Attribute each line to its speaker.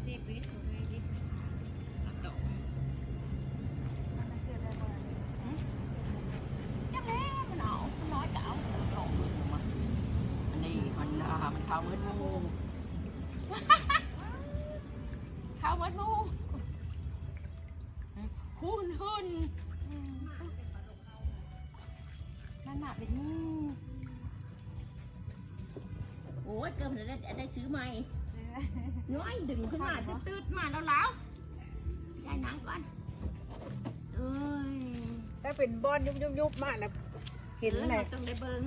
Speaker 1: ซีปิสของพี่ดิเอาต่อจังเลยมันเอามันน้อยเก่าหลงมันอันนี้มันมันเท้ามืดมูเท้ามืดมูคุณขึ้นนั่นน่ะเป็นโอ้ยเกิดได้ซื้อใหม่น้อยดึงขึ้นมาตืดมาแล้วได้หนังก่อนเอ้ย
Speaker 2: ถ้าเป็นบอนยุบมาแล้วเห็นอะไร
Speaker 1: ต้องได้เบิ้ง